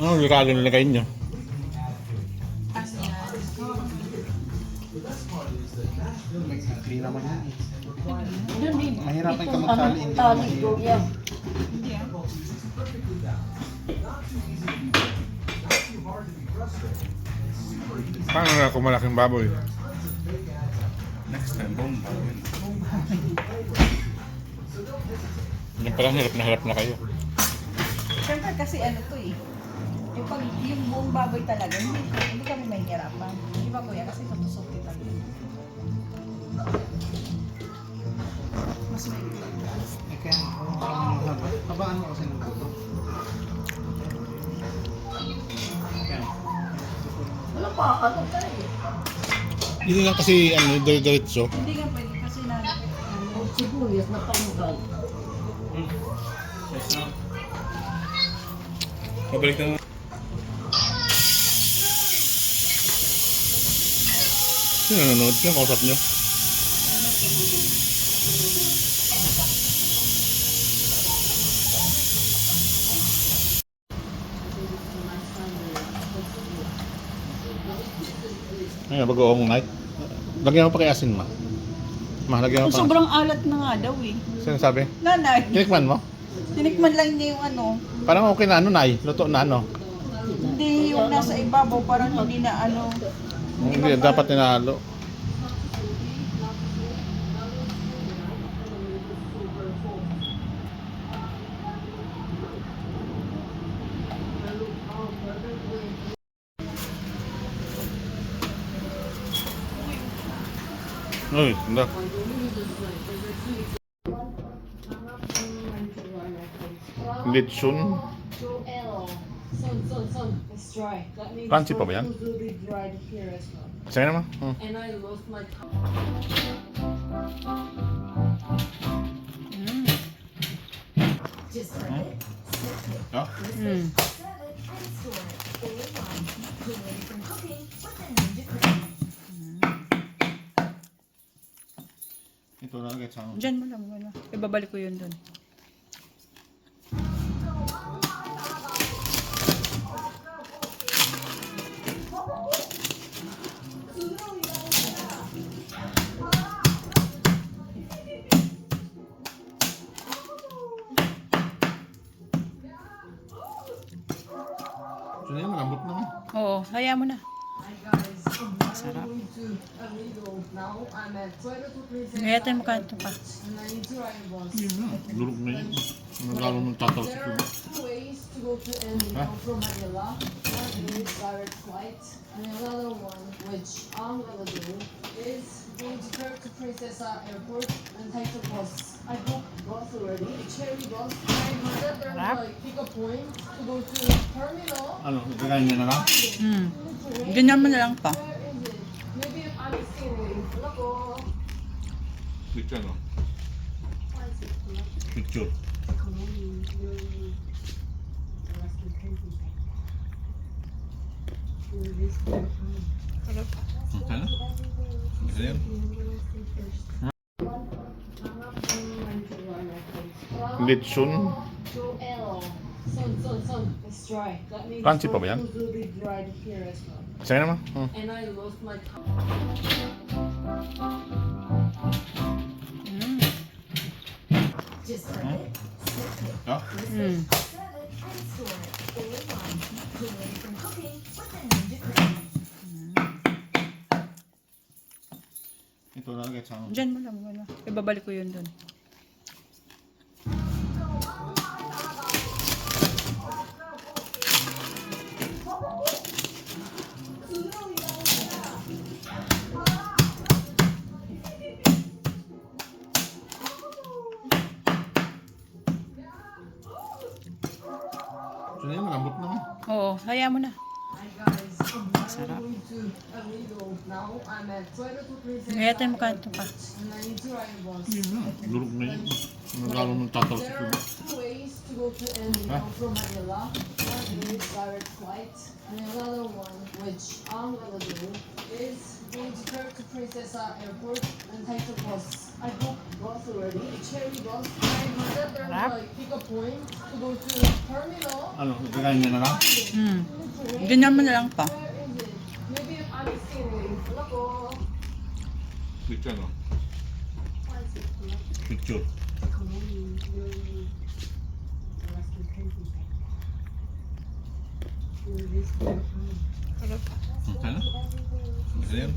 Ano regalo nilagay nyo? Hindi naman yan. Doon din. Mahirapan ka Itong magtali, hindi mo tali mahirap. ko, yeah. Paano na kung malaking baboy? Next time, boom. Yan pala, hirap na kayo. Siyempre kasi ano to eh. Yung, pag, yung buong baboy talaga, hindi kami mahihirapan. Di ba kuya? Kasi tutusok kita. Mas may Eh kaya, kung parang mahaba. Habaan mo kasi ng buto. Kaya, Wala pa, ano tayo? Hindi lang kasi diretso. Hindi nga pwede kasi na Sibuyas na panggal. yes na. Pabalik na. Sino nanonood? Sino kausap nyo? Ayun, bagoong night. Lagyan mo pa kay asin, ma. Ma, lagyan mo pa. sobrang alat na nga daw eh. Sino sabi? Nanay, Tinikman mo? tinikman lang niya yung ano. Parang okay na ano, Nay. Luto na ano. Hindi yung nasa ibabaw, parang hindi na ano. Hindi, dapat tinalo. Uy, hindi. Litsun. Crunchy pa ba yan? Sige naman. And I lost my Oh? Ito na agad sa Diyan mo lang muna. Ibabalik ko yun dun. So yan, malambot naman. Oo, hayaan mo na. Sarap. Now I'm at Toyota to Princess. Ngayatin mo kanto pa. And I need to ride a bus. Yun na, durog na yun. Nagalo ng tatal sa There are two ways to go to Manila from Manila. One is direct flight, and another one, which I'm gonna do, is going to Turk to Princesa Airport and take the bus. I booked bus already, a cherry bus. And then there's like pick a point to go to terminal. Ano, gagayin niya na lang? Ganyan mo na lang pa. Where is it? Maybe I'm skinny. Look. Picture, no? Picture. Okay na? Gusto yan? Litsun. Crunchy pa ba yan? Sige naman. And I lost my Oh? Ito na agad sa Diyan mo lang muna. Ibabalik ko yun dun. So yan, malambot naman. Oo, hayaan mo na. Hi guys, Sarap. I'm going to Amigo. Now I'm at Toyota to Princess. Ngayatin mo kanto pa. And I need to ride a bus. Yun na, durog na yun. Nagalo ng tatal sa There are two ways to go to Manila from Manila. One is direct flight, and another one, which I'm gonna do, is going to Turk to Princesa Airport and take the bus. I booked bus already, cherry bus. My mother Sarap. like pick a point to go to terminal. Ano, kakain niya na lang? Ganyan mo na lang pa. Where is it? Maybe if I'm stealing. Wala ko. Picture, no? Why is it? Picture. Okay na? Ano yan?